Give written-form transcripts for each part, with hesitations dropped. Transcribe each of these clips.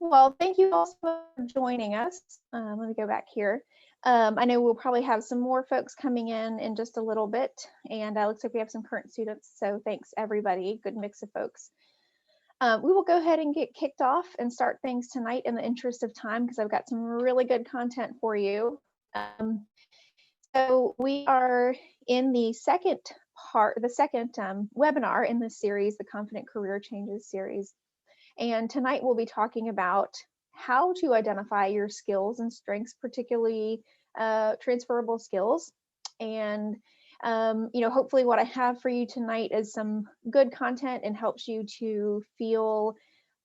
Well, thank you all so much for joining us. Let me go back here. I know we'll probably have some more folks coming in just a little bit, and looks like we have some current students. So thanks everybody, good mix of folks. We will go ahead and get kicked off and start things tonight in the interest of time because I've got some really good content for you. So we are in the second webinar in this series, the Confident Career Changes series. And tonight we'll be talking about how to identify your skills and strengths, particularly transferable skills. And hopefully what I have for you tonight is some good content and helps you to feel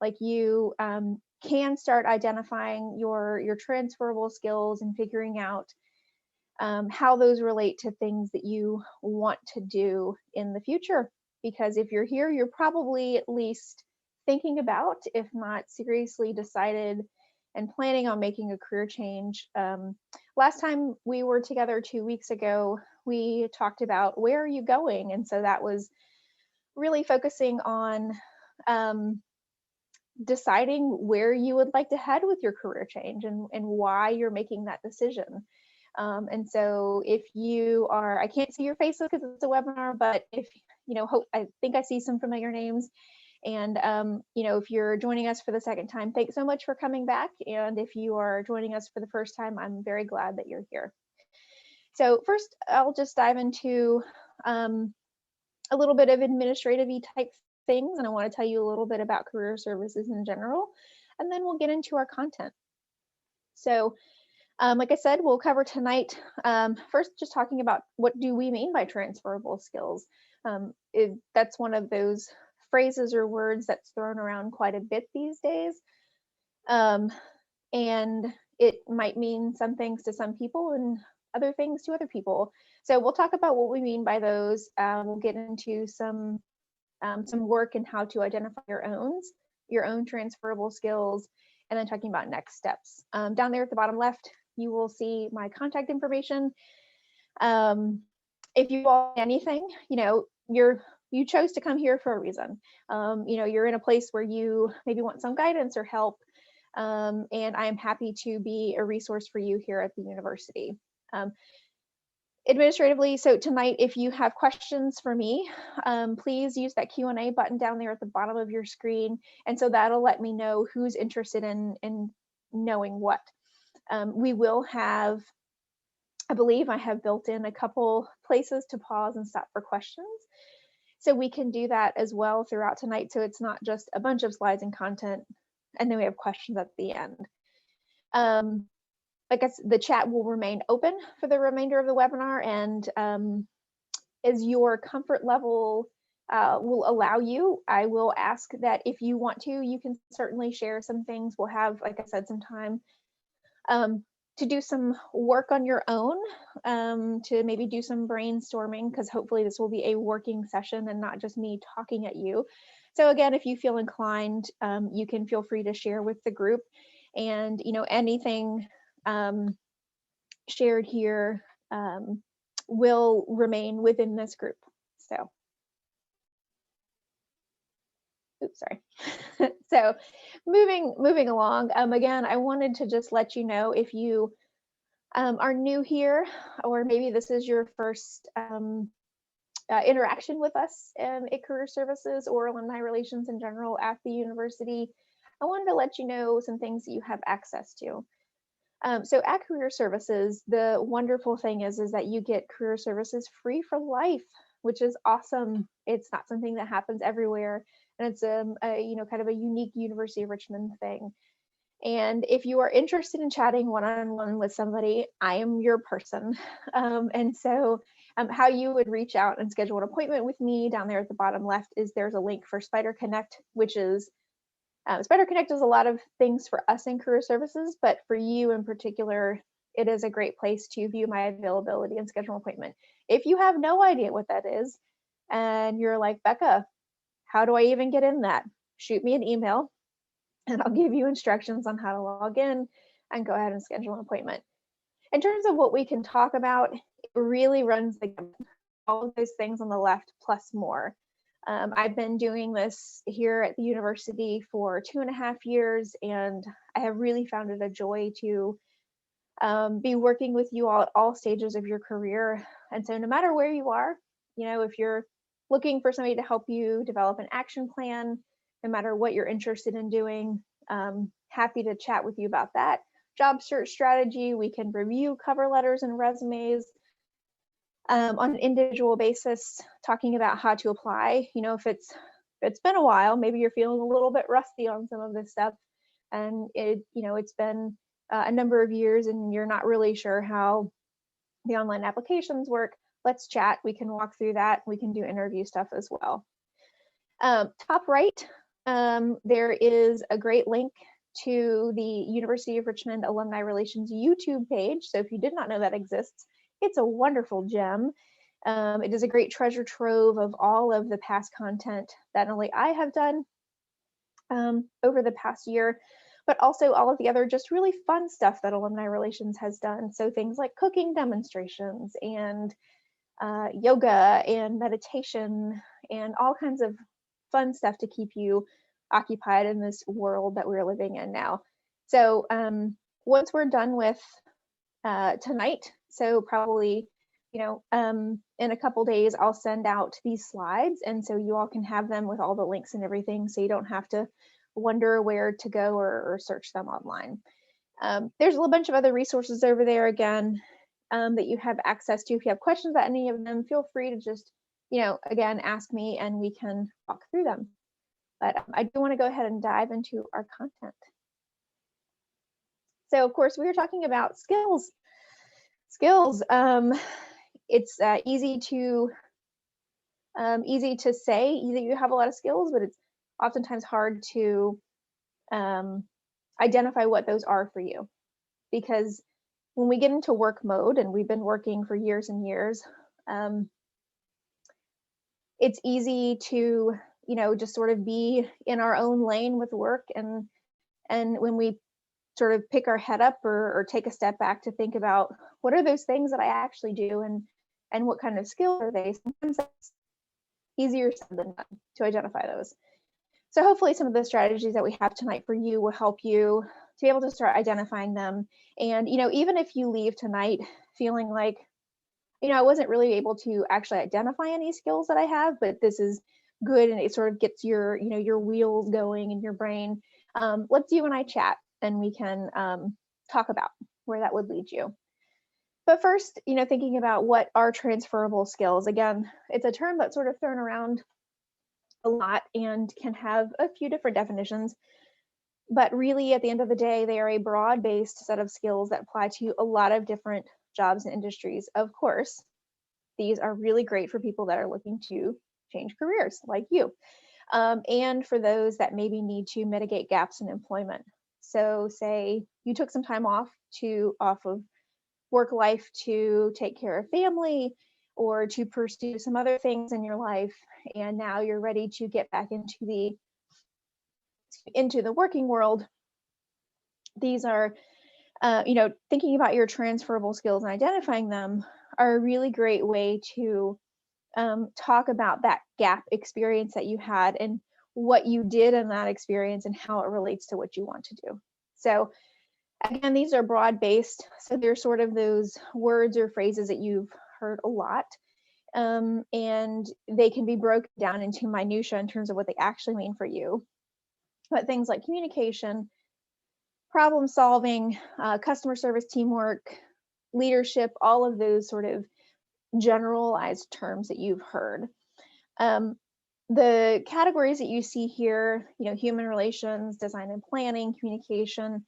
like you can start identifying your transferable skills and figuring out how those relate to things that you want to do in the future. Because if you're here, you're probably at least thinking about, if not seriously decided and planning on making a career change. Last time we were together 2 weeks ago, we talked about where are you going? And so that was really focusing on deciding where you would like to head with your career change and why you're making that decision. And so if you are, I can't see your face because it's a webinar, but if, I think I see some familiar names. And, if you're joining us for the second time, thanks so much for coming back. And if you are joining us for the first time, I'm very glad that you're here. So first, I'll just dive into a little bit of administrative-y type things. And I want to tell you a little bit about career services in general, and then we'll get into our content. So like I said, we'll cover tonight, first just talking about what do we mean by transferable skills. That's one of those phrases or words that's thrown around quite a bit these days. And it might mean some things to some people and other things to other people. So we'll talk about what we mean by those. We'll get into some work and how to identify your own transferable skills, and then talking about next steps. Down there at the bottom left, you will see my contact information. If you want anything, you chose to come here for a reason. You're in a place where you maybe want some guidance or help, and I am happy to be a resource for you here at the university. Administratively, so tonight, if you have questions for me, please use that Q&A button down there at the bottom of your screen, and so that'll let me know who's interested in knowing what. We will have, I believe I have built in a couple places to pause and stop for questions. So we can do that as well throughout tonight. So it's not just a bunch of slides and content, and then we have questions at the end. I guess the chat will remain open for the remainder of the webinar, and as your comfort level will allow you, I will ask that if you want to, you can certainly share some things. We'll have, like I said, some time to do some work on your own, to maybe do some brainstorming, because hopefully this will be a working session and not just me talking at you. So again, if you feel inclined, you can feel free to share with the group, and anything shared here will remain within this group. So, oops, sorry. So moving along, again, I wanted to just let you know, if you are new here, or maybe this is your first interaction with us at Career Services or Alumni Relations in general at the university, I wanted to let you know some things that you have access to. So at Career Services, the wonderful thing is that you get career services free for life, which is awesome. It's not something that happens everywhere, and it's kind of a unique University of Richmond thing. And if you are interested in chatting one-on-one with somebody, I am your person. And so how you would reach out and schedule an appointment with me, down there at the bottom left, is there's a link for Spider Connect, which is Spider Connect does a lot of things for us in career services, but for you in particular, it is a great place to view my availability and schedule an appointment. If you have no idea what that is, and you're like, Becca, how do I even get in that? Shoot me an email, and I'll give you instructions on how to log in and go ahead and schedule an appointment. In terms of what we can talk about, it really runs the gamut, all of those things on the left plus more. I've been doing this here at the university for 2.5 years, and I have really found it a joy to be working with you all at all stages of your career. And so no matter where you are, if you're looking for somebody to help you develop an action plan, no matter what you're interested in doing, happy to chat with you about that. Job search strategy, we can review cover letters and resumes on an individual basis, talking about how to apply. If it's been a while, maybe you're feeling a little bit rusty on some of this stuff, and it's been a number of years and you're not really sure how the online applications work. Let's chat. We can walk through that. We can do interview stuff as well. Top right, there is a great link to the University of Richmond Alumni Relations YouTube page. So if you did not know that exists, it's a wonderful gem. It is a great treasure trove of all of the past content that not only I have done over the past year, but also all of the other just really fun stuff that Alumni Relations has done. So things like cooking demonstrations and yoga and meditation and all kinds of fun stuff to keep you occupied in this world that we're living in now. So once we're done with tonight, so probably in a couple days, I'll send out these slides, and so you all can have them with all the links and everything, so you don't have to wonder where to go or search them online. There's a little bunch of other resources over there again that you have access to. If you have questions about any of them, feel free to just again ask me and we can walk through them. But I do want to go ahead and dive into our content. So of course we were talking about skills. It's easy to say that you have a lot of skills, but it's oftentimes hard to identify what those are for you, because when we get into work mode, and we've been working for years and years, it's easy to just sort of be in our own lane with work, and when we sort of pick our head up or take a step back to think about what are those things that I actually do and what kind of skills are they, sometimes that's easier said than done to identify those. So hopefully some of the strategies that we have tonight for you will help you to be able to start identifying them. And even if you leave tonight feeling like I wasn't really able to actually identify any skills that I have, but this is good and it sort of gets your your wheels going in your brain, let's you and I chat and we can talk about where that would lead you. But first, thinking about what are transferable skills. Again, it's a term that's sort of thrown around a lot and can have a few different definitions, but really at the end of the day, they are a broad-based set of skills that apply to a lot of different jobs and industries. Of course, these are really great for people that are looking to change careers like you, and for those that maybe need to mitigate gaps in employment. So say you took some time off of work life to take care of family or to pursue some other things in your life, and now you're ready to get back into the working world. These are thinking about your transferable skills and identifying them are a really great way to talk about that gap experience that you had and what you did in that experience and how it relates to what you want to do. So again, these are broad-based, so they're sort of those words or phrases that you've heard a lot, and they can be broken down into minutia in terms of what they actually mean for you. But things like communication, problem solving, customer service, teamwork, leadership, all of those sort of generalized terms that you've heard. The categories that you see here, human relations, design and planning, communication.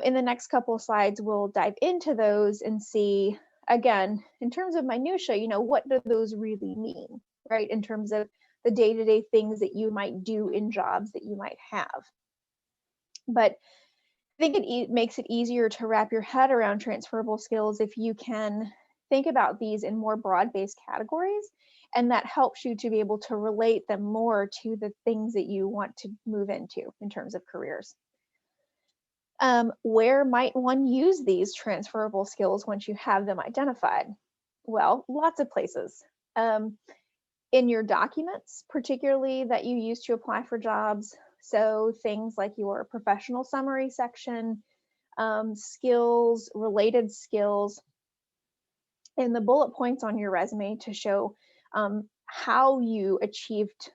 In the next couple of slides, we'll dive into those and see, again, in terms of minutia, what do those really mean, right? In terms of the day-to-day things that you might do in jobs that you might have. But I think it makes it easier to wrap your head around transferable skills if you can think about these in more broad-based categories, and that helps you to be able to relate them more to the things that you want to move into in terms of careers. Where might one use these transferable skills once you have them identified? Well, lots of places. in your documents, particularly that you use to apply for jobs. So things like your professional summary section, skills, related skills, and the bullet points on your resume to show how you achieved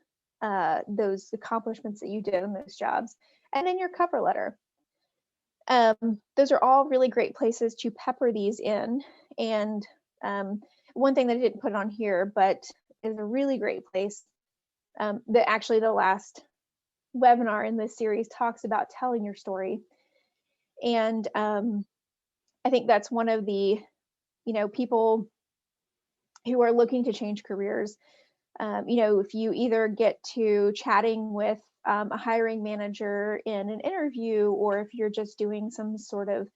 those accomplishments that you did in those jobs, and then your cover letter. Those are all really great places to pepper these in. And one thing that I didn't put on here, but is a really great place, that actually the last webinar in this series talks about telling your story. And I think that's one of the, people who are looking to change careers, if you either get to chatting with a hiring manager in an interview, or if you're just doing some sort of,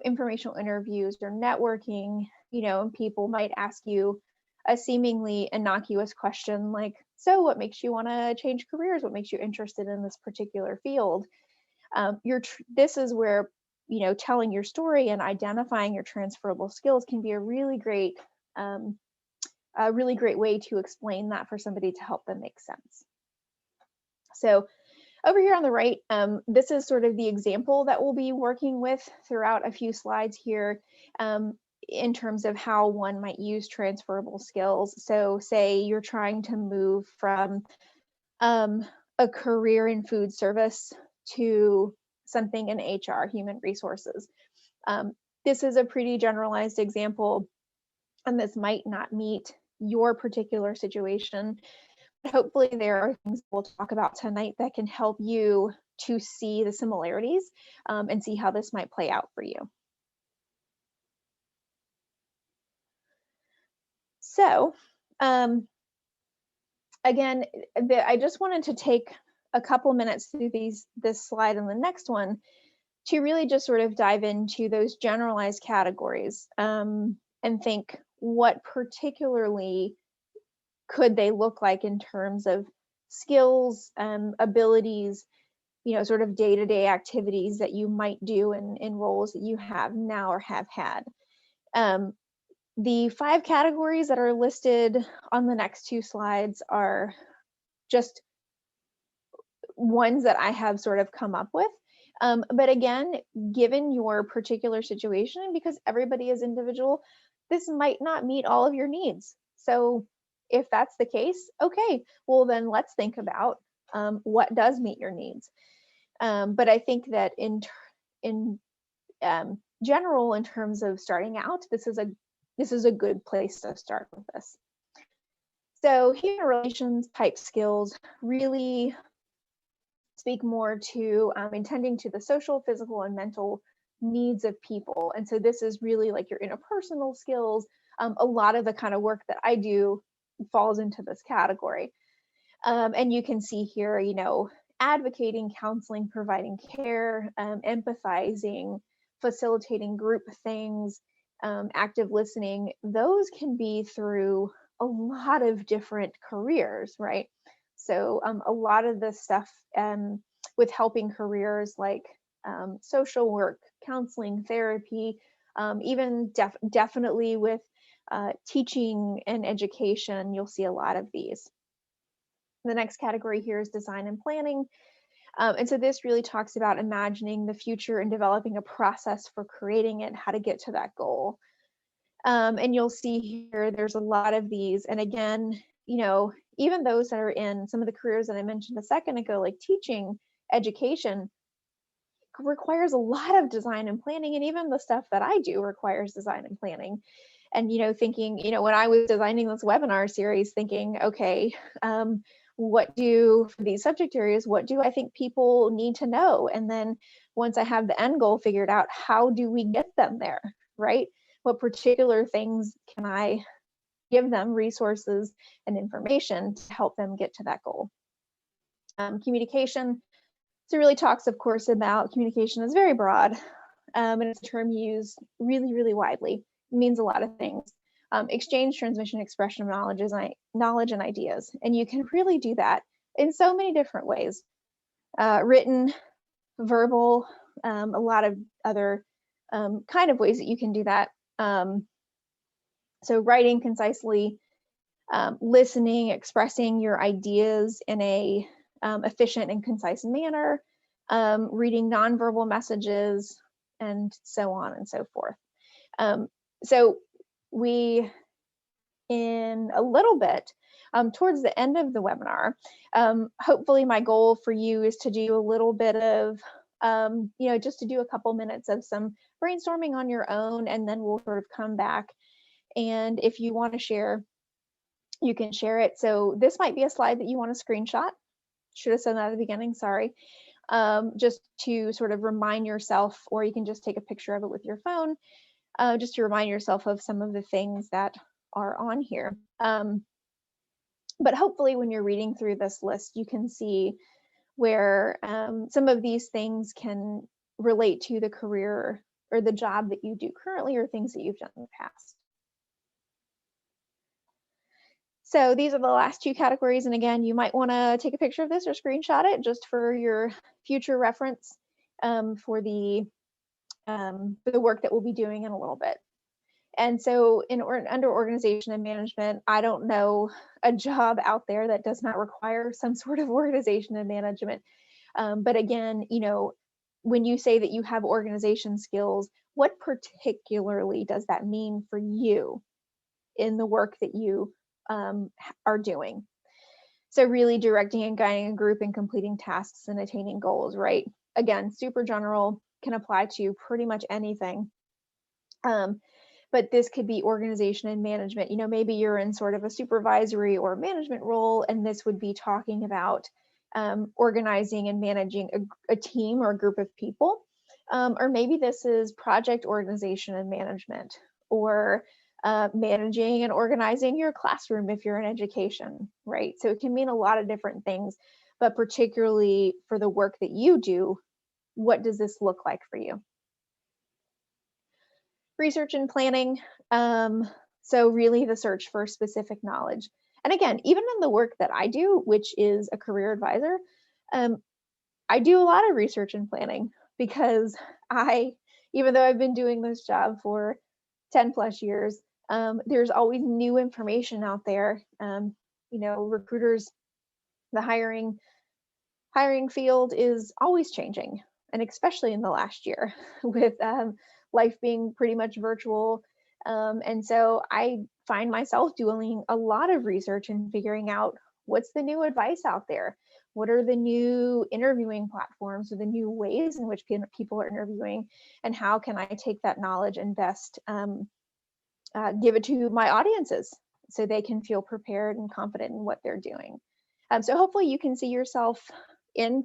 informational interviews or networking, and people might ask you a seemingly innocuous question like, so what makes you want to change careers? What makes you interested in this particular field? This is where, telling your story and identifying your transferable skills can be a really great way to explain that for somebody to help them make sense. So over here on the right, this is sort of the example that we'll be working with throughout a few slides here, in terms of how one might use transferable skills. So say you're trying to move from a career in food service to something in HR, human resources. This is a pretty generalized example, and this might not meet your particular situation. But hopefully there are things we'll talk about tonight that can help you to see the similarities, and see how this might play out for you. So again, I just wanted to take a couple minutes through this slide and the next one to really just sort of dive into those generalized categories, and think what particularly could they look like in terms of skills, abilities, sort of day-to-day activities that you might do in roles that you have now or have had. The 5 categories that are listed on the next 2 slides are just ones that I have sort of come up with. But again, given your particular situation, and because everybody is individual, this might not meet all of your needs. So if that's the case, okay, well then let's think about what does meet your needs. But I think that in general, in terms of starting out, this is a good place to start with this. So human relations type skills really speak more to attending to the social, physical, and mental needs of people. And so this is really like your interpersonal skills. A lot of the kind of work that I do falls into this category. And you can see here, advocating, counseling, providing care, empathizing, facilitating group things, active listening. Those can be through a lot of different careers, right? So a lot of the stuff with helping careers like social work, counseling, therapy, even definitely with teaching and education, you'll see a lot of these. The next category here is design and planning. And so this really talks about imagining the future and developing a process for creating it, how to get to that goal. And you'll see here, there's a lot of these. And again, even those that are in some of the careers that I mentioned a second ago, like teaching, education, requires a lot of design and planning. And even the stuff that I do requires design and planning. And, thinking, when I was designing this webinar series, thinking, okay, for these subject areas, what do I think people need to know? And then once I have the end goal figured out, how do we get them there, right? What particular things can I give them, resources and information to help them get to that goal? Communication. So it really talks, of course, about communication is very broad, and it's a term used really, really widely. It means a lot of things. Exchange, transmission, expression of knowledge and ideas. And you can really do that in so many different ways. Written, verbal, a lot of other kind of ways that you can do that. So writing concisely, listening, expressing your ideas in a efficient and concise manner, reading nonverbal messages, and so on and so forth. So we, in a little bit, towards the end of the webinar, hopefully my goal for you is to do a little bit of, just to do a couple minutes of some brainstorming on your own, and then we'll sort of come back. And if you want to share, you can share it. So this might be a slide that you want to screenshot. Should have said that at the beginning, sorry. Just to sort of remind yourself, or you can just take a picture of it with your phone, just to remind yourself of some of the things that are on here. But hopefully when you're reading through this list, you can see where some of these things can relate to the career or the job that you do currently, or things that you've done in the past. So these are the last two categories. And again, you might want to take a picture of this or screenshot it just for your future reference for the work that we'll be doing in a little bit. And so under organization and management, I don't know a job out there that does not require some sort of organization and management. But again, when you say that you have organization skills, what particularly does that mean for you in the work that you are doing? So really directing and guiding a group in completing tasks and attaining goals, right? Again, super general, can apply to pretty much anything. But this could be organization and management. Maybe you're in sort of a supervisory or management role, and this would be talking about organizing and managing a team or a group of people. Or maybe this is project organization and management, or managing and organizing your classroom if you're in education, right? So it can mean a lot of different things, but particularly for the work that you do, what does this look like for you? Research and planning. So really the search for specific knowledge. And again, even in the work that I do, which is a career advisor, I do a lot of research and planning, because even though I've been doing this job for 10 plus years, there's always new information out there. Recruiters, the hiring field is always changing, and especially in the last year with life being pretty much virtual. And so I find myself doing a lot of research and figuring out what's the new advice out there. What are the new interviewing platforms, or the new ways in which people are interviewing, and how can I take that knowledge and best give it to my audiences so they can feel prepared and confident in what they're doing. So hopefully you can see yourself in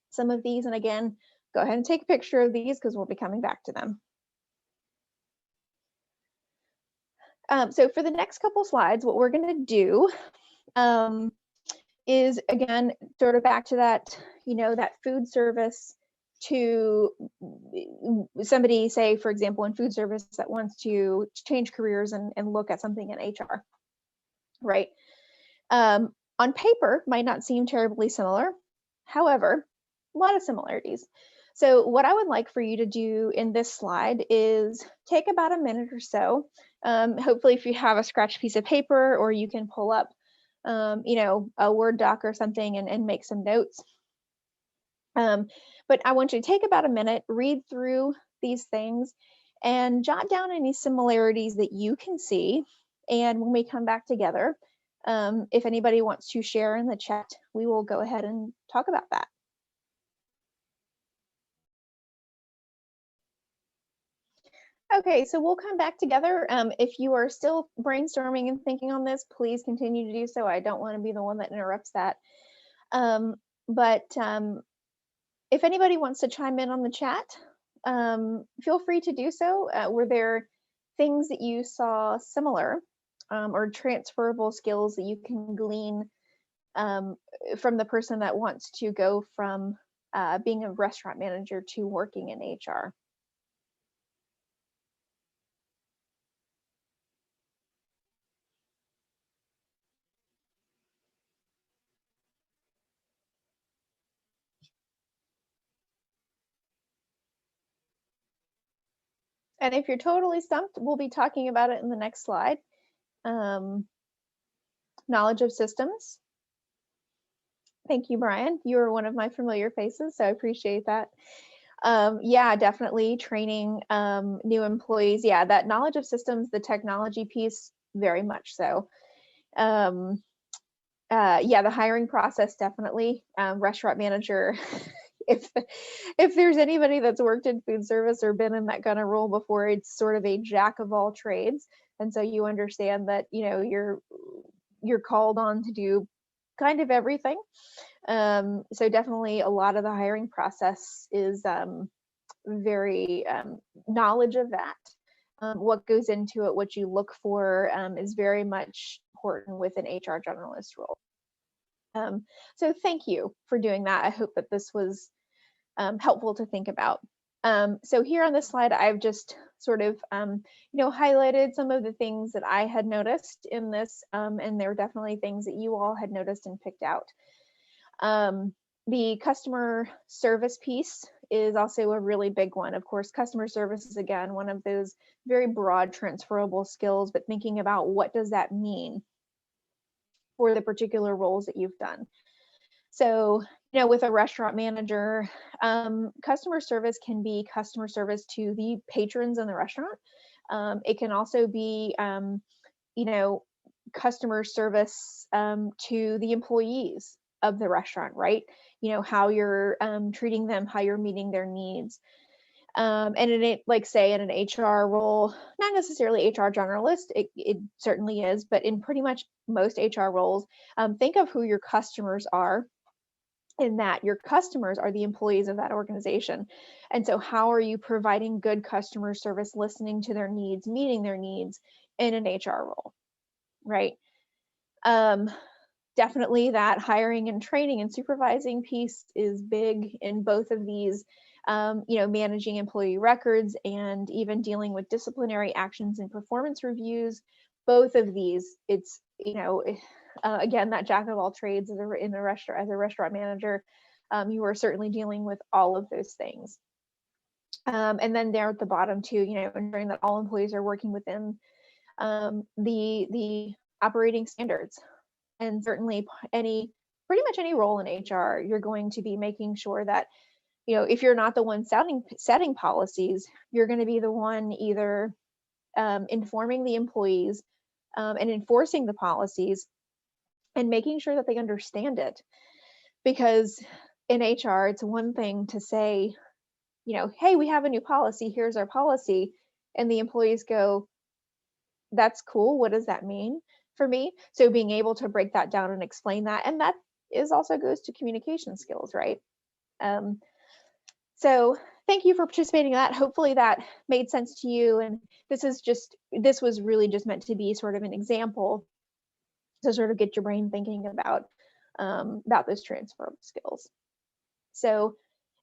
some of these. And again, go ahead and take a picture of these, because we'll be coming back to them. So for the next couple slides, what we're going to do is, again, sort of back to that, that food service, to somebody, say, for example, in food service that wants to change careers and look at something in HR, right? On paper, might not seem terribly similar. However, a lot of similarities. So what I would like for you to do in this slide is take about a minute or so. Hopefully, if you have a scratch piece of paper, or you can pull up, a Word doc or something, and make some notes. But I want you to take about a minute, read through these things, and jot down any similarities that you can see. And when we come back together, if anybody wants to share in the chat, we will go ahead and talk about that. Okay, so we'll come back together. If you are still brainstorming and thinking on this, please continue to do so. I don't want to be the one that interrupts that. But if anybody wants to chime in on the chat, feel free to do so. Were there things that you saw similar, or transferable skills that you can glean from the person that wants to go from being a restaurant manager to working in HR? And if you're totally stumped, we'll be talking about it in the next slide. knowledge of systems. Thank you, Brian. You are one of my familiar faces, so I appreciate that. Yeah, definitely training new employees. Yeah, that knowledge of systems, the technology piece, very much so. Yeah, the hiring process, definitely. Restaurant manager, if there's anybody that's worked in food service or been in that kind of role before, it's sort of a jack of all trades. And so you understand that, you're called on to do kind of everything. So definitely a lot of the hiring process is very knowledge of that. What goes into it, what you look for, is very much important with an HR generalist role. So thank you for doing that. I hope that this was helpful to think about. So here on this slide, I've just sort of, highlighted some of the things that I had noticed in this, and there are definitely things that you all had noticed and picked out. The customer service piece is also a really big one. Of course, customer service is, again, one of those very broad transferable skills, but thinking about what does that mean for the particular roles that you've done. So, with a restaurant manager, customer service can be customer service to the patrons in the restaurant. It can also be, customer service to the employees of the restaurant, right? How you're treating them, how you're meeting their needs. And in it, like say in an HR role, not necessarily HR generalist, it certainly is, but in pretty much most HR roles, think of who your customers are, in that your customers are the employees of that organization. And so how are you providing good customer service, listening to their needs, meeting their needs in an HR role, right? Definitely that hiring and training and supervising piece is big in both of these, managing employee records and even dealing with disciplinary actions and performance reviews. Both of these, it's, again, that jack of all trades as a restaurant manager, you are certainly dealing with all of those things. And then there at the bottom too, ensuring that all employees are working within the operating standards. And certainly pretty much any role in HR, you're going to be making sure that, if you're not the one setting policies, you're going to be the one either informing the employees and enforcing the policies and making sure that they understand it. Because in HR, it's one thing to say, hey, we have a new policy, here's our policy. And the employees go, that's cool. What does that mean for me? So being able to break that down and explain that, and that is also goes to communication skills, right? So thank you for participating in that. Hopefully that made sense to you. And this was really just meant to be sort of an example to sort of get your brain thinking about those transferable skills. So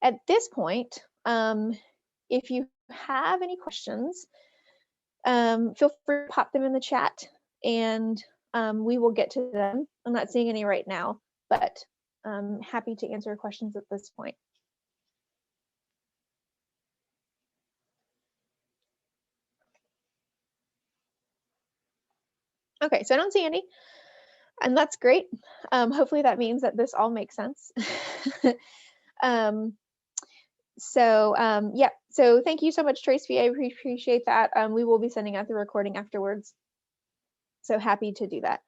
at this point, if you have any questions, feel free to pop them in the chat and we will get to them. I'm not seeing any right now, but I'm happy to answer questions at this point. Okay, so I don't see any, and that's great. Hopefully that means that this all makes sense. Yeah, so thank you so much, Tracy. I appreciate that. We will be sending out the recording afterwards. So happy to do that.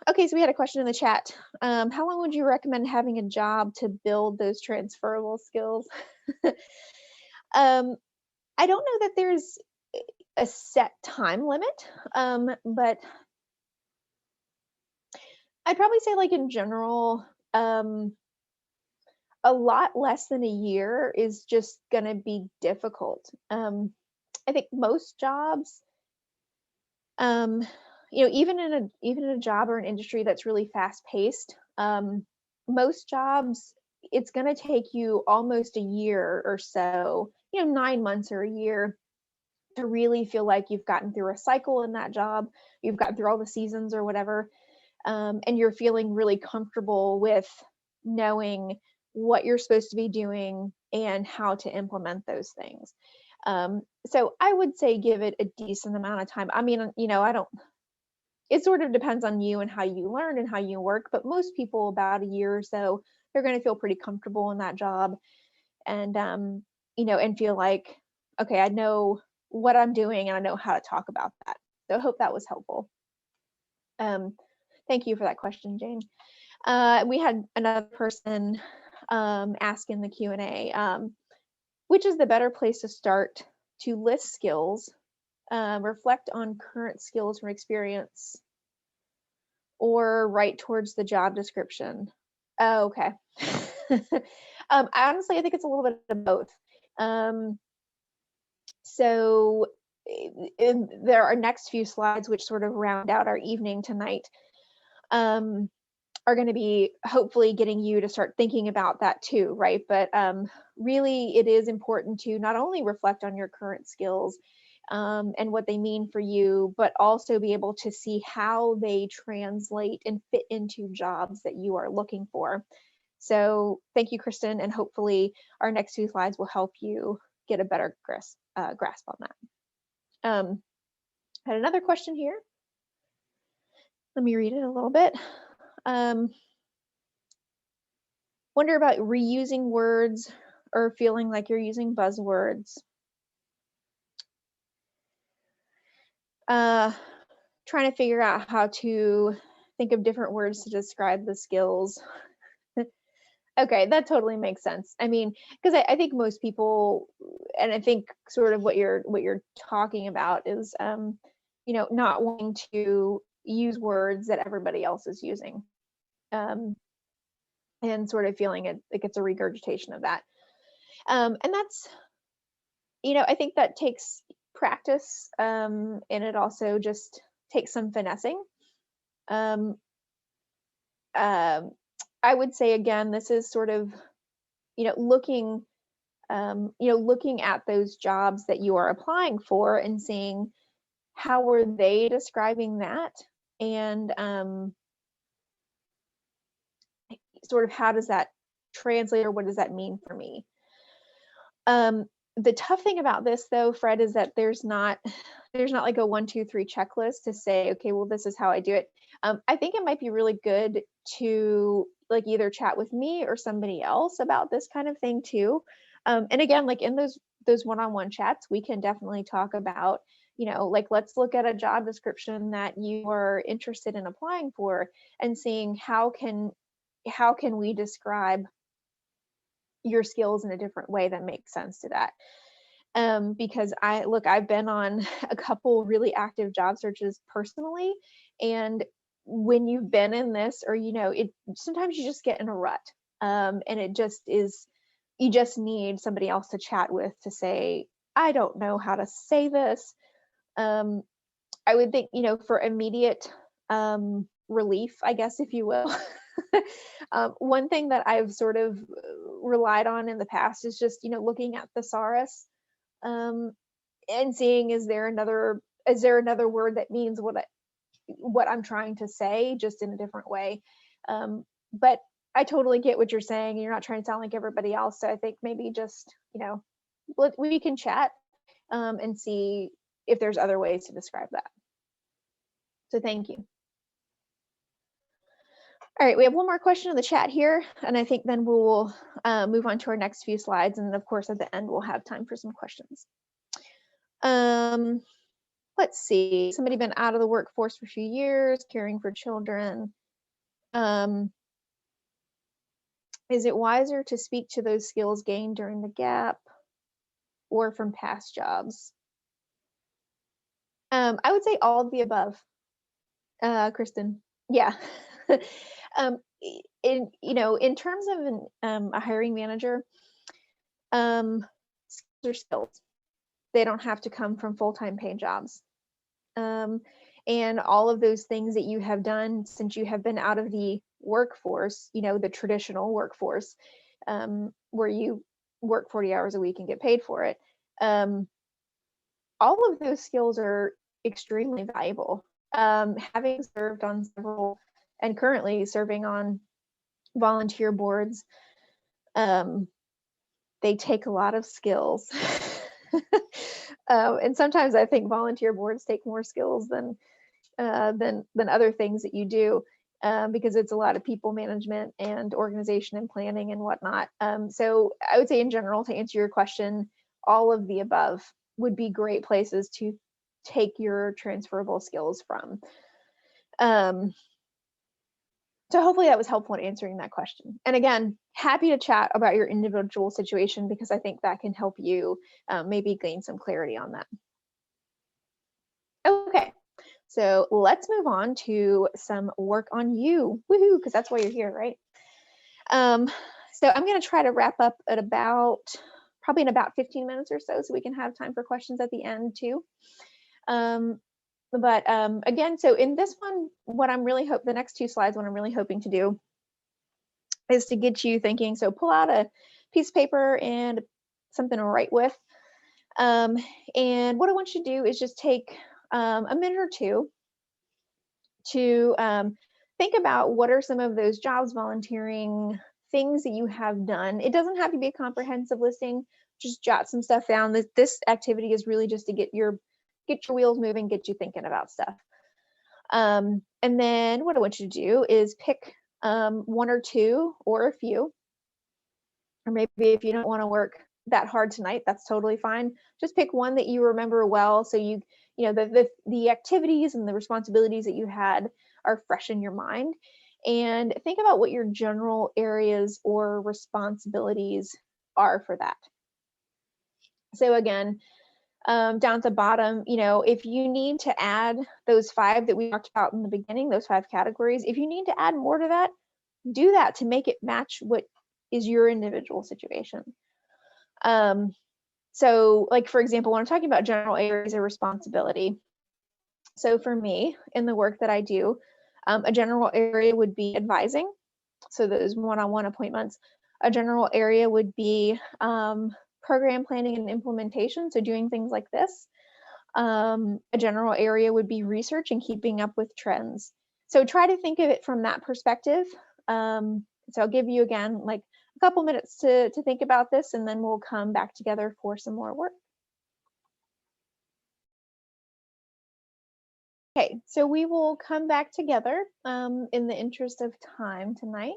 Okay, so we had a question in the chat. How long would you recommend having a job to build those transferable skills? I don't know that there's a set time limit, but I'd probably say, like, in general, a lot less than a year is just gonna be difficult. I think most jobs, even in a job or an industry that's really fast paced, most jobs, it's gonna take you almost a year or so, 9 months or a year, to really feel like you've gotten through a cycle in that job, you've gotten through all the seasons or whatever, and you're feeling really comfortable with knowing what you're supposed to be doing and how to implement those things. So I would say give it a decent amount of time. I mean, it sort of depends on you and how you learn and how you work, but most people about a year or so, they're going to feel pretty comfortable in that job, and and feel like, okay, I know what I'm doing and I know how to talk about that. So I hope that was helpful. Um, thank you for that question, Jane. We had another person ask in the Q&A, which is the better place to start to list skills, reflect on current skills from experience, or write towards the job description? Oh, okay. Honestly, I think it's a little bit of both. So there are next few slides, which sort of round out our evening tonight, are going to be hopefully getting you to start thinking about that too, right? But really, it is important to not only reflect on your current skills and what they mean for you, but also be able to see how they translate and fit into jobs that you are looking for. So thank you, Kristen, and hopefully our next two slides will help you get a better grasp on that. Had another question here. Let me read it a little bit. Wonder about reusing words or feeling like you're using buzzwords. Trying to figure out how to think of different words to describe the skills. Okay, that totally makes sense. I mean, because I think most people, and I think sort of what you're talking about is, not wanting to use words that everybody else is using, and sort of feeling it like it's a regurgitation of that. And that's, I think that takes practice, and it also just takes some finessing. I would say again, this is sort of, looking at those jobs that you are applying for and seeing how were they describing that, and sort of how does that translate, or what does that mean for me? The tough thing about this though, Fred, is that there's not like a 1, 2, 3 checklist to say, okay, well, this is how I do it. I think it might be really good to like either chat with me or somebody else about this kind of thing too. And again, like in those one-on-one chats, we can definitely talk about, like let's look at a job description that you are interested in applying for and seeing how can we describe your skills in a different way that makes sense to that. Because I've been on a couple really active job searches personally, and when you've been in this, or it sometimes you just get in a rut, and it just is, you just need somebody else to chat with to say, I don't know how to say this. I would think, for immediate relief, I guess, if you will. One thing that I've sort of relied on in the past is just, looking at thesaurus, and seeing, is there another word that means what I'm trying to say, just in a different way. But I totally get what you're saying. You're not trying to sound like everybody else. So I think maybe just, we can chat and see if there's other ways to describe that. So thank you. All right, we have one more question in the chat here, and I think then we'll move on to our next few slides. And of course, at the end, we'll have time for some questions. Let's see, somebody been out of the workforce for a few years, caring for children. Is it wiser to speak to those skills gained during the gap or from past jobs? I would say all of the above, Kristen. Yeah. In terms of a hiring manager, skills are skills. They don't have to come from full-time paid jobs. And all of those things that you have done since you have been out of the workforce, the traditional workforce, where you work 40 hours a week and get paid for it, all of those skills are extremely valuable. Having served on several, and currently serving on volunteer boards, they take a lot of skills. And sometimes I think volunteer boards take more skills than than other things that you do, because it's a lot of people management and organization and planning and whatnot. So I would say in general, to answer your question, all of the above would be great places to take your transferable skills from. So hopefully that was helpful in answering that question. And again, happy to chat about your individual situation, because I think that can help you maybe gain some clarity on that. Okay, so let's move on to some work on you. Woohoo, because that's why you're here, right? So I'm going to try to wrap up at probably in about 15 minutes or so we can have time for questions at the end too. But again, so in this one, the next two slides, what I'm really hoping to do is to get you thinking. So pull out a piece of paper and something to write with. And what I want you to do is just take a minute or two to think about what are some of those jobs, volunteering things that you have done. It doesn't have to be a comprehensive listing. Just jot some stuff down. This activity is really just to get your wheels moving, get you thinking about stuff. And then what I want you to do is pick one or two or a few, or maybe if you don't want to work that hard tonight, that's totally fine. Just pick one that you remember well, so you know the activities and the responsibilities that you had are fresh in your mind, and think about what your general areas or responsibilities are for that. So again, down at the bottom, if you need to add those 5 that we talked about in the beginning, those 5 categories, if you need to add more to that, do that to make it match what is your individual situation. So like, for example, when I'm talking about general areas of responsibility, so for me, in the work that I do, a general area would be advising. So those one-on-one appointments. A general area would be program planning and implementation, so doing things like this. A general area would be research and keeping up with trends. So try to think of it from that perspective. So I'll give you again like a couple minutes to think about this, and then we'll come back together for some more work. Okay, so we will come back together in the interest of time tonight.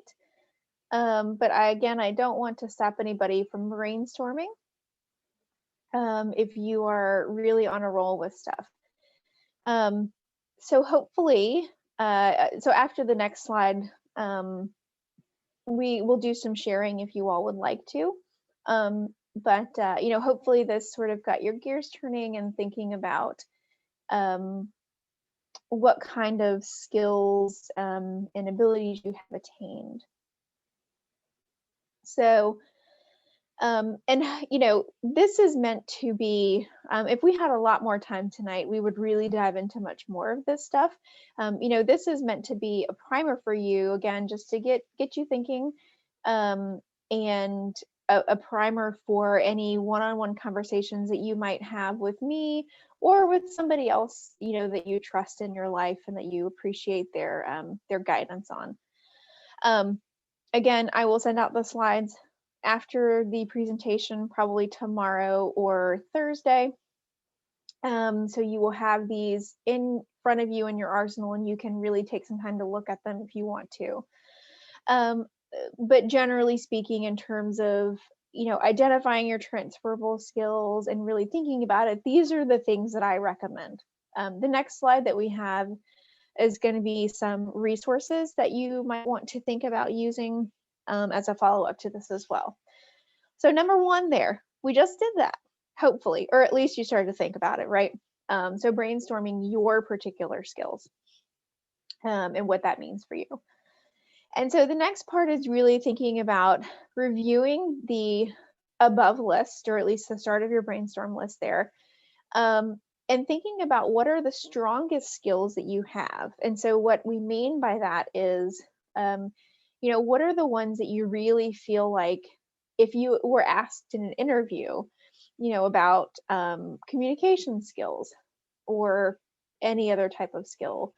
But I don't want to stop anybody from brainstorming if you are really on a roll with stuff. So hopefully, so after the next slide, we will do some sharing if you all would like to. But hopefully this sort of got your gears turning and thinking about what kind of skills and abilities you have attained. So, and this is meant to be, if we had a lot more time tonight, we would really dive into much more of this stuff. This is meant to be a primer for you, again, just to get you thinking, and a primer for any one-on-one conversations that you might have with me or with somebody else, that you trust in your life and that you appreciate their guidance on. Again, I will send out the slides after the presentation, probably tomorrow or Thursday. So you will have these in front of you in your arsenal, and you can really take some time to look at them if you want to. But generally speaking, in terms of identifying your transferable skills and really thinking about it, these are the things that I recommend. The next slide that we have is going to be some resources that you might want to think about using as a follow-up to this as well. So number 1 there, we just did that, hopefully, or at least you started to think about it, right? So brainstorming your particular skills and what that means for you. And so the next part is really thinking about reviewing the above list, or at least the start of your brainstorm list there, and thinking about what are the strongest skills that you have. And so what we mean by that is, what are the ones that you really feel like if you were asked in an interview, about communication skills or any other type of skill,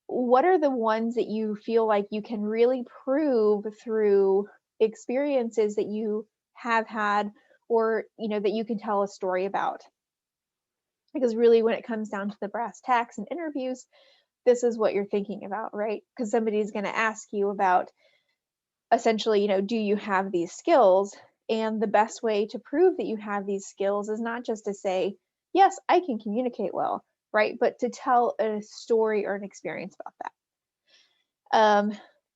what are the ones that you feel like you can really prove through experiences that you have had, or that you can tell a story about? Because really, when it comes down to the brass tacks and interviews, this is what you're thinking about, right? Because somebody's going to ask you about essentially, do you have these skills? And the best way to prove that you have these skills is not just to say, yes, I can communicate well, right? But to tell a story or an experience about that.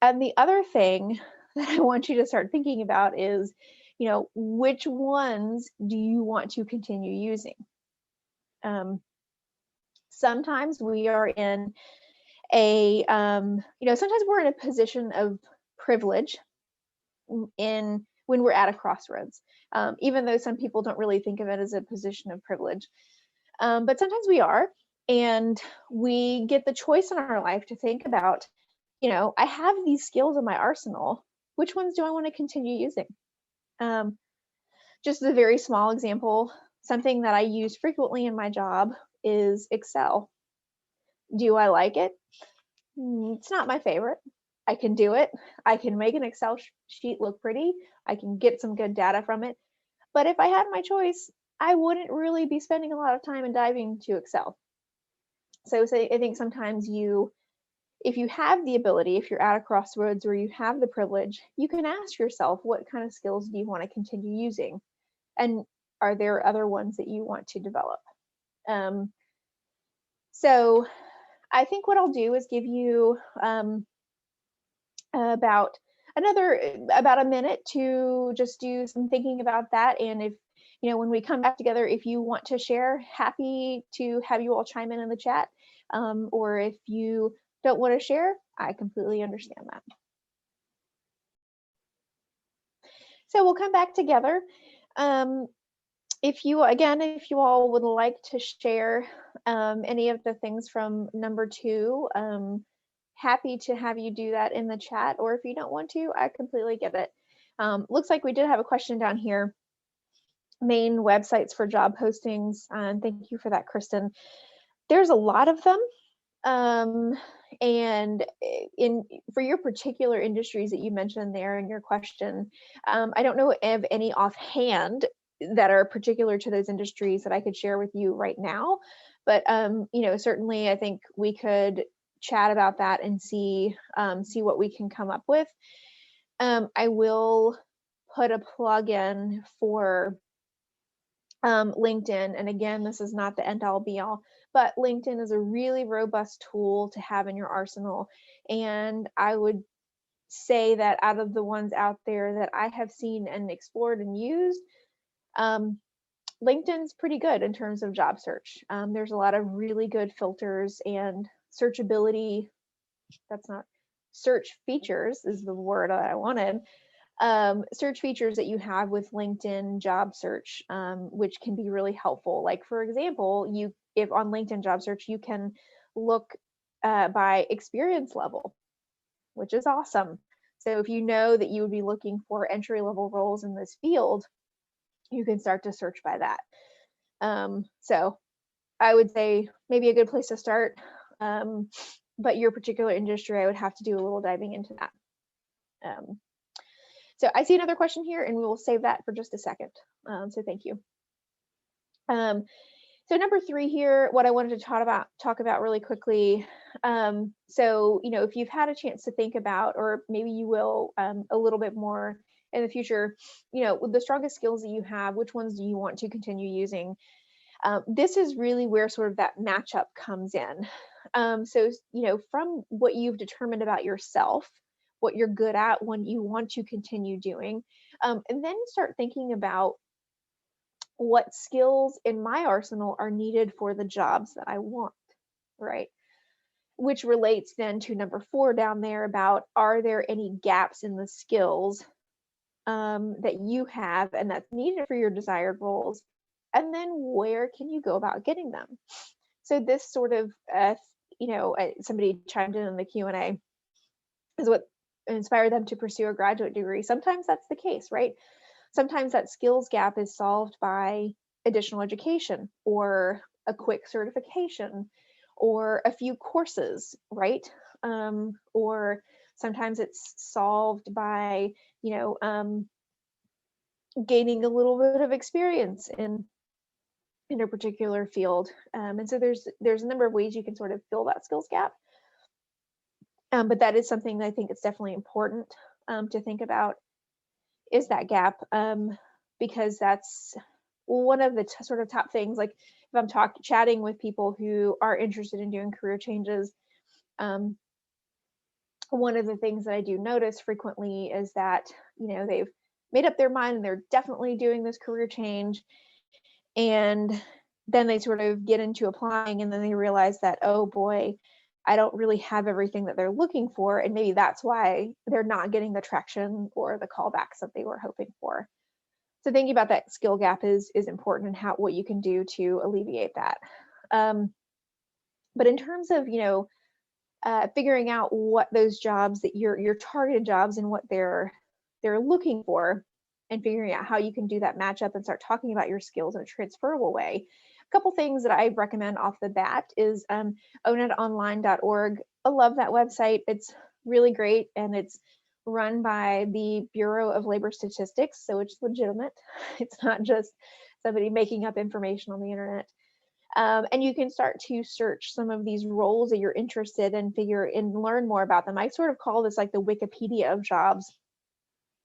And the other thing that I want you to start thinking about is, which ones do you want to continue using? Sometimes we are in sometimes we're in a position of privilege in when we're at a crossroads, even though some people don't really think of it as a position of privilege. But sometimes we are, and we get the choice in our life to think about, I have these skills in my arsenal. Which ones do I want to continue using? Just a very small example, something that I use frequently in my job is Excel. Do I like it? It's not my favorite. I can do it. I can make an Excel sheet look pretty. I can get some good data from it. But if I had my choice, I wouldn't really be spending a lot of time and diving to Excel. So I think sometimes if you have the ability, if you're at a crossroads where you have the privilege, you can ask yourself, what kind of skills do you want to continue using? And are there other ones that you want to develop? So I think what I'll do is give you about a minute to just do some thinking about that. And if, when we come back together, if you want to share, happy to have you all chime in the chat. Or if you don't want to share, I completely understand that. So we'll come back together. If you all would like to share any of the things from number 2, happy to have you do that in the chat, or if you don't want to, I completely get it. Looks like we did have a question down here. Main websites for job postings, and thank you for that, Kristen. There's a lot of them, and for your particular industries that you mentioned there in your question, I don't know of any offhand that are particular to those industries that I could share with you right now, but certainly I think we could chat about that and see what we can come up with. I will put a plug in for LinkedIn, and again, this is not the end all be all, but LinkedIn is a really robust tool to have in your arsenal, and I would say that out of the ones out there that I have seen and explored and used, LinkedIn's pretty good in terms of job search. There's a lot of really good filters and searchability. Search features is the word that I wanted. Search features that you have with LinkedIn job search, which can be really helpful. Like, for example, if on LinkedIn job search, you can look by experience level, which is awesome. So if you know that you would be looking for entry-level roles in this field, you can start to search by that. So I would say maybe a good place to start, but your particular industry, I would have to do a little diving into that. So I see another question here, and we will save that for just a second. So thank you. So number 3 here, what I wanted to talk about really quickly. So, if you've had a chance to think about, or maybe you will a little bit more in the future, with the strongest skills that you have, which ones do you want to continue using? This is really where sort of that matchup comes in. So, from what you've determined about yourself, what you're good at, when you want to continue doing, and then start thinking about what skills in my arsenal are needed for the jobs that I want, right? Which relates then to number 4 down there about, are there any gaps in the skills that you have and that's needed for your desired roles? And then where can you go about getting them? So this sort of, somebody chimed in the Q&A, is what inspired them to pursue a graduate degree. Sometimes that's the case, right? Sometimes that skills gap is solved by additional education or a quick certification or a few courses, right? Or sometimes it's solved by, gaining a little bit of experience in in a particular field. And so there's a number of ways you can sort of fill that skills gap. But that is something that I think it's definitely important to think about, is that gap, because that's one of the sort of top things. Like if I'm chatting with people who are interested in doing career changes, um, one of the things that I do notice frequently is that, they've made up their mind and they're definitely doing this career change. And then they sort of get into applying and then they realize that, oh boy, I don't really have everything that they're looking for. And maybe that's why they're not getting the traction or the callbacks that they were hoping for. So thinking about that skill gap is important, and what you can do to alleviate that. But in terms of, figuring out what those jobs that your targeted jobs and what they're looking for, and figuring out how you can do that matchup and start talking about your skills in a transferable way. A couple things that I recommend off the bat is onetonline.org. I love that website. It's really great, and it's run by the Bureau of Labor Statistics, so it's legitimate. It's not just somebody making up information on the internet. And you can start to search some of these roles that you're interested in, learn more about them. I sort of call this like the Wikipedia of jobs,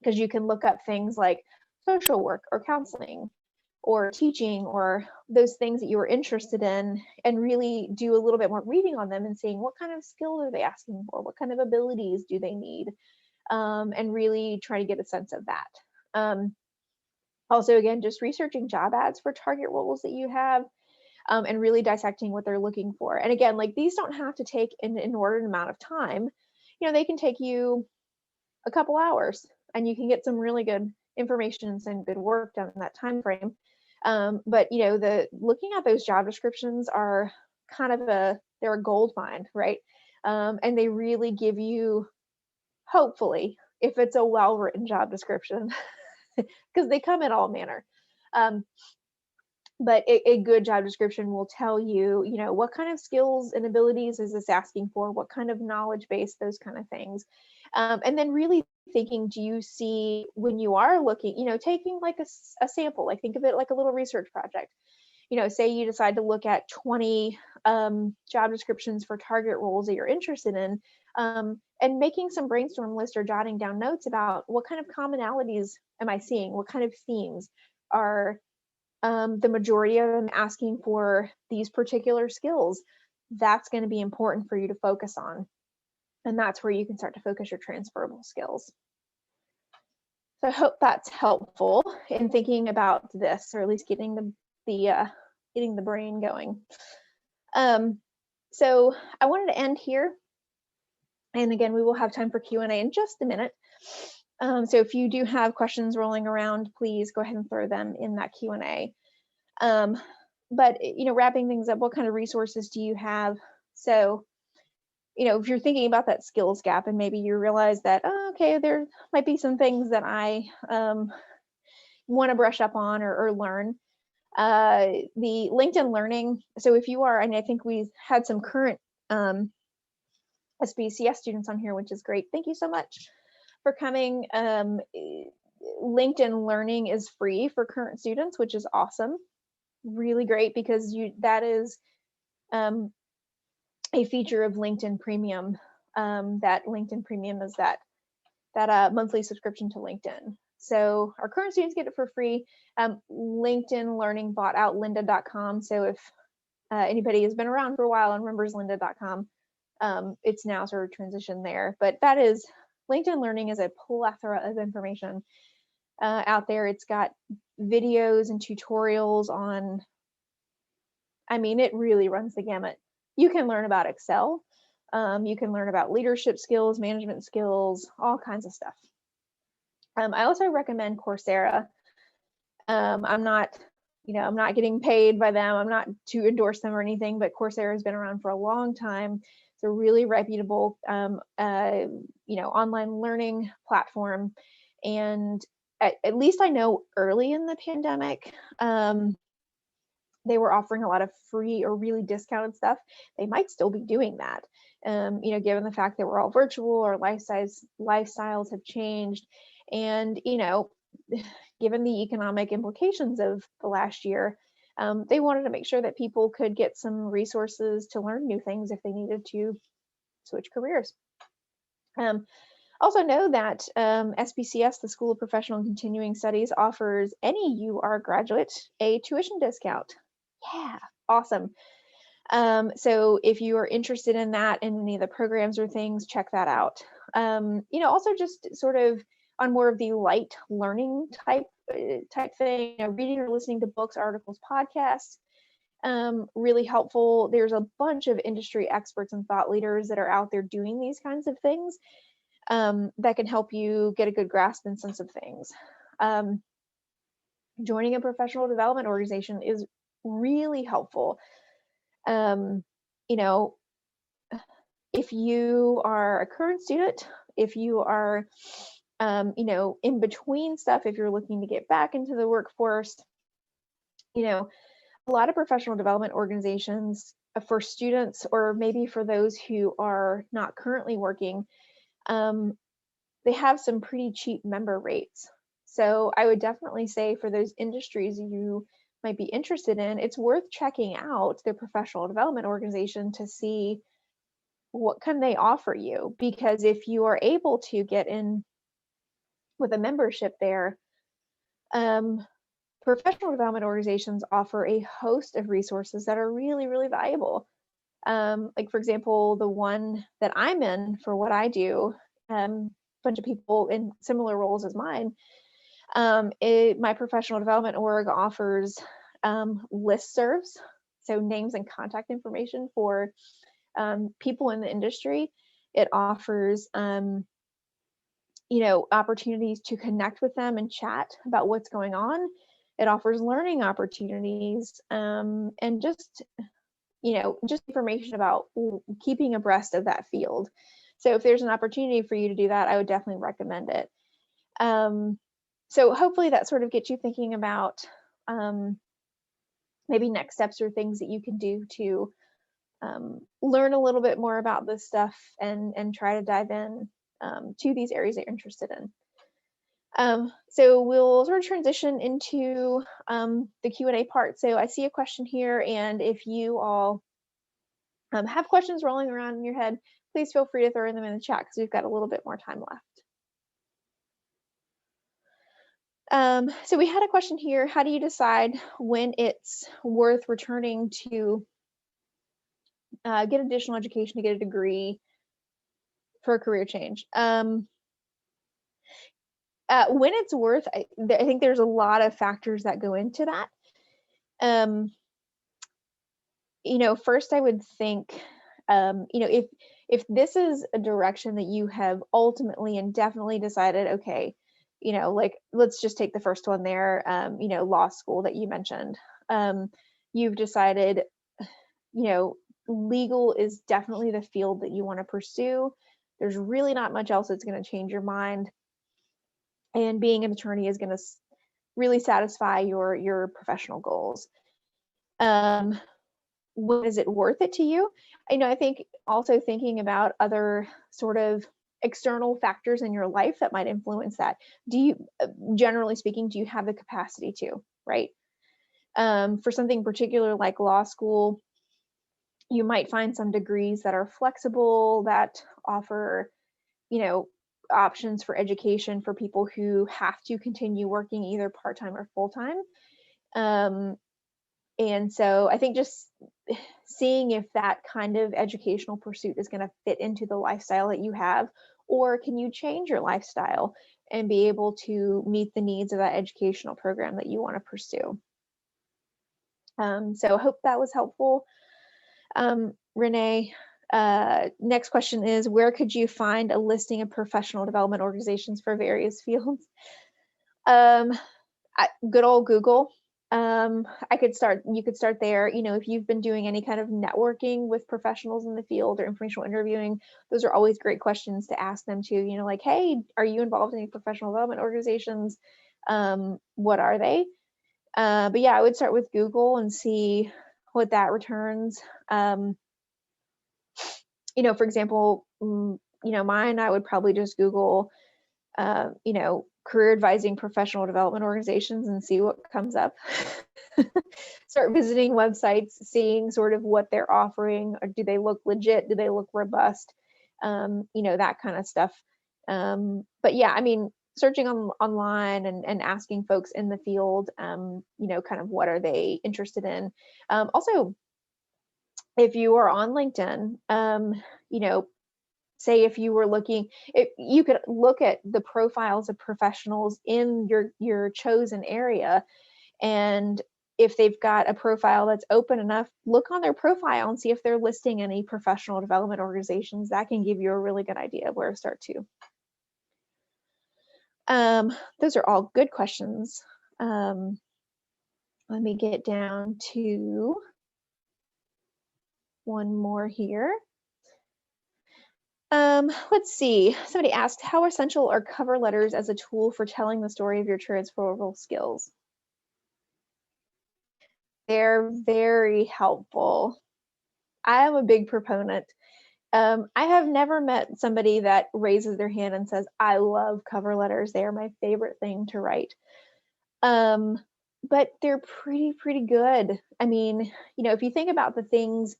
because you can look up things like social work or counseling or teaching or those things that you were interested in, and really do a little bit more reading on them and seeing what kind of skills are they asking for, what kind of abilities do they need, and really try to get a sense of that. Also, again, just researching job ads for target roles that you have, and really dissecting what they're looking for. And again, like these don't have to take an inordinate amount of time. They can take you a couple hours, and you can get some really good information and some good work done in that time frame. But the looking at those job descriptions are kind of they're a gold mine, right? And they really give you, hopefully, if it's a well-written job description, because they come in all manner. But a good job description will tell you, what kind of skills and abilities is this asking for, what kind of knowledge base, those kind of things. And then really thinking, do you see, when you are looking, taking like a sample, like think of it like a little research project. Say you decide to look at 20 job descriptions for target roles that you're interested in, and making some brainstorm list or jotting down notes about what kind of commonalities am I seeing, what kind of themes are the majority of them asking for these particular skills. That's going to be important for you to focus on. And that's where you can start to focus your transferable skills. So I hope that's helpful in thinking about this, or at least getting the brain going. So I wanted to end here. And again, we will have time for Q&A in just a minute. So if you do have questions rolling around, please go ahead and throw them in that Q&A. But wrapping things up, what kind of resources do you have? So, if you're thinking about that skills gap, and maybe you realize that, oh, okay, there might be some things that I want to brush up on or learn. The LinkedIn Learning. So if you are, and I think we've had some current SBCS students on here, which is great. Thank you so much for coming. LinkedIn Learning is free for current students, which is awesome. Really great, because that is a feature of LinkedIn Premium. That LinkedIn Premium is that monthly subscription to LinkedIn. So our current students get it for free. LinkedIn Learning bought out lynda.com. So if anybody has been around for a while and remembers lynda.com, it's now sort of transitioned there. But that is, LinkedIn Learning is a plethora of information out there. It's got videos and tutorials on, it really runs the gamut. You can learn about Excel. You can learn about leadership skills, management skills, all kinds of stuff. I also recommend Coursera. I'm not getting paid by them. I'm not to endorse them or anything, but Coursera has been around for a long time. It's a really reputable, online learning platform. And at least I know early in the pandemic, they were offering a lot of free or really discounted stuff. They might still be doing that, given the fact that we're all virtual, our lifestyles have changed. And, given the economic implications of the last year, They wanted to make sure that people could get some resources to learn new things if they needed to switch careers. Also know that SPCS, the School of Professional and Continuing Studies, offers any UR graduate a tuition discount. Yeah, awesome. So if you are interested in that and any of the programs or things, check that out. Also just sort of on more of the light learning type thing, reading or listening to books, articles, podcasts, really helpful. There's a bunch of industry experts and thought leaders that are out there doing these kinds of things that can help you get a good grasp and sense of things. Joining a professional development organization is really helpful. If you are a current student, if you are, in between stuff, if you're looking to get back into the workforce, a lot of professional development organizations for students, or maybe for those who are not currently working, they have some pretty cheap member rates. So I would definitely say for those industries you might be interested in, it's worth checking out their professional development organization to see what can they offer you. Because if you are able to get in with a membership there, professional development organizations offer a host of resources that are really, really valuable. Like, for example, the one that I'm in for what I do, a bunch of people in similar roles as mine, my professional development org offers listservs, so names and contact information for people in the industry. It offers opportunities to connect with them and chat about what's going on. It offers learning opportunities, and just information about keeping abreast of that field. So if there's an opportunity for you to do that, I would definitely recommend it. So hopefully that sort of gets you thinking about maybe next steps or things that you can do to learn a little bit more about this stuff and try to dive in to these areas that you're interested in. So we'll sort of transition into the Q&A part. So I see a question here, and if you all have questions rolling around in your head, please feel free to throw them in the chat because we've got a little bit more time left. So we had a question here: how do you decide when it's worth returning to get additional education to get a degree for a career change? When it's worth, I think there's a lot of factors that go into that. First I would think, if this is a direction that you have ultimately and definitely decided, okay, like let's just take the first one there, law school that you mentioned. You've decided, legal is definitely the field that you want to pursue. There's really not much else that's going to change your mind. And being an attorney is going to really satisfy your professional goals. When is it worth it to you? I think also thinking about other sort of external factors in your life that might influence that. Do you, generally speaking, do you have the capacity to, right? For something particular like law school, you might find some degrees that are flexible, that offer, options for education for people who have to continue working either part-time or full-time. And so I think just seeing if that kind of educational pursuit is going to fit into the lifestyle that you have, or can you change your lifestyle and be able to meet the needs of that educational program that you want to pursue. So I hope that was helpful. Renee, next question is, where could you find a listing of professional development organizations for various fields? Good old Google. You could start there. If you've been doing any kind of networking with professionals in the field or informational interviewing, those are always great questions to ask them too. Like, hey, are you involved in any professional development organizations? What are they? But yeah, I would start with Google and see what that returns. For example, mine, I would probably just Google, career advising professional development organizations and see what comes up. Start visiting websites, seeing sort of what they're offering. Or do they look legit? Do they look robust? That kind of stuff. But yeah, I mean, searching online and asking folks in the field, kind of what are they interested in. Also, if you are on LinkedIn, say if you were looking, if you could look at the profiles of professionals in your chosen area, and if they've got a profile that's open enough, look on their profile and see if they're listing any professional development organizations. That can give you a really good idea of where to start too. Those are all good questions. Let me get down to one more here. Let's see. Somebody asked, how essential are cover letters as a tool for telling the story of your transferable skills? They're very helpful. I am a big proponent. I have never met somebody that raises their hand and says, I love cover letters. They are my favorite thing to write. But they're pretty good. I mean, if you think about the things,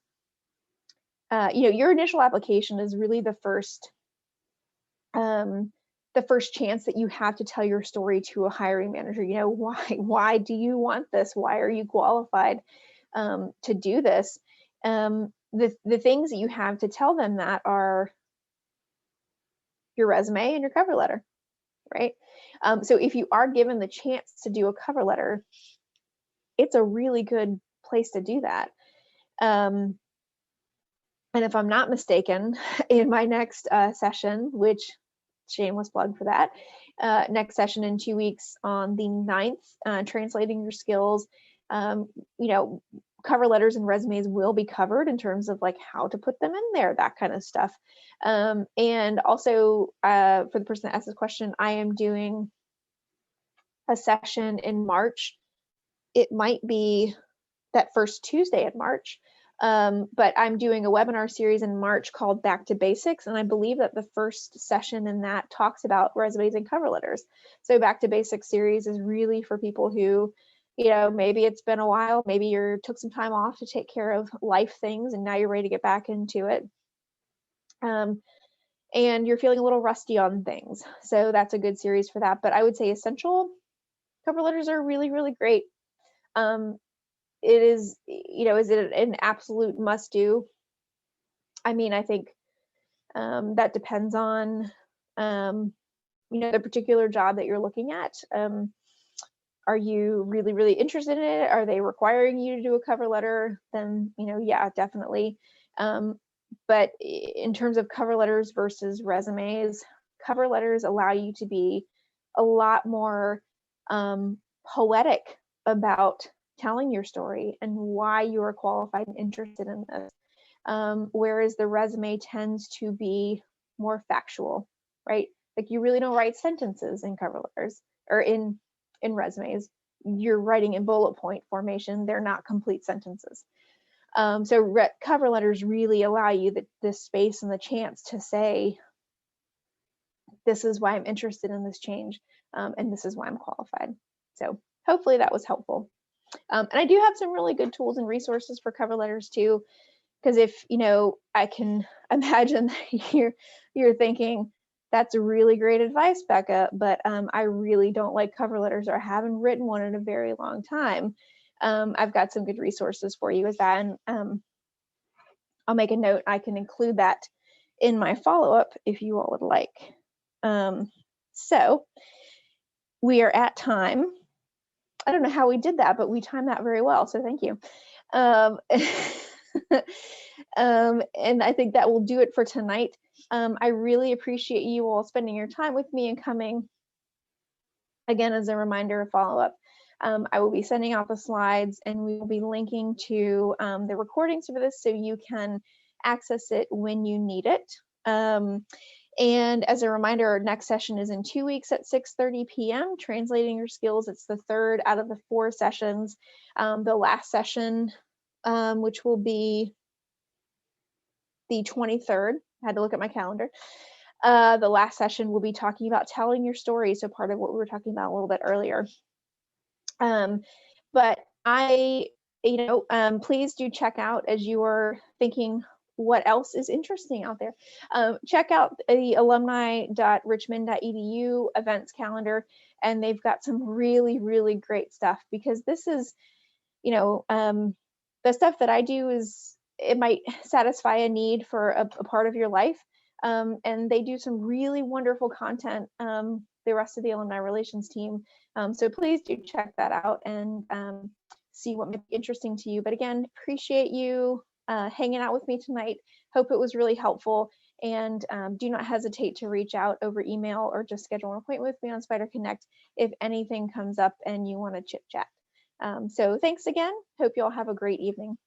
your initial application is really the first chance that you have to tell your story to a hiring manager. Why do you want this? Why are you qualified to do this? The things that you have to tell them that are your resume and your cover letter, right? So if you are given the chance to do a cover letter, it's a really good place to do that. And if I'm not mistaken, in my next session, which shameless plug for that, next session in 2 weeks on the 9th, translating your skills, cover letters and resumes will be covered in terms of like how to put them in there, that kind of stuff. And also for the person that asked this question, I am doing a session in March. It might be that first Tuesday in March. But I'm doing a webinar series in March called Back to Basics. And I believe that the first session in that talks about resumes and cover letters. So Back to Basics series is really for people who, maybe it's been a while, maybe you took some time off to take care of life things and now you're ready to get back into it. And you're feeling a little rusty on things. So that's a good series for that. But I would say essential cover letters are really, really great. It is, is it an absolute must do? I mean, I think that depends on, the particular job that you're looking at. Are you really, really interested in it? Are they requiring you to do a cover letter? Then, yeah, definitely. But in terms of cover letters versus resumes, cover letters allow you to be a lot more poetic about telling your story and why you are qualified and interested in this. Whereas the resume tends to be more factual, right? Like you really don't write sentences in cover letters or in resumes. You're writing in bullet point formation. They're not complete sentences. So cover letters really allow you the space and the chance to say, this is why I'm interested in this change, and this is why I'm qualified. So hopefully that was helpful. And I do have some really good tools and resources for cover letters too, because if, I can imagine that you're thinking, that's really great advice, Becca, but I really don't like cover letters or haven't written one in a very long time. I've got some good resources for you with that. And I'll make a note. I can include that in my follow-up if you all would like. So we are at time. I don't know how we did that, but we timed that very well. So thank you. And I think that will do it for tonight. I really appreciate you all spending your time with me and coming. Again, as a reminder, a follow-up, I will be sending out the slides and we will be linking to the recordings for this so you can access it when you need it. And as a reminder, our next session is in 2 weeks at 6:30 p.m. Translating Your Skills. It's the third out of the 4 sessions. The last session, which will be the 23rd, I had to look at my calendar, The last session will be talking about telling your story. So part of what we were talking about a little bit earlier. But please do check out, as you are thinking what else is interesting out there. Check out the alumni.richmond.edu events calendar, and they've got some really, really great stuff, because this is, the stuff that I do it might satisfy a need for a part of your life. And they do some really wonderful content, the rest of the alumni relations team. So please do check that out and see what might be interesting to you. But again, appreciate you hanging out with me tonight. Hope it was really helpful. And do not hesitate to reach out over email or just schedule an appointment with me on Spider Connect if anything comes up and you want to chit chat. So thanks again. Hope you all have a great evening.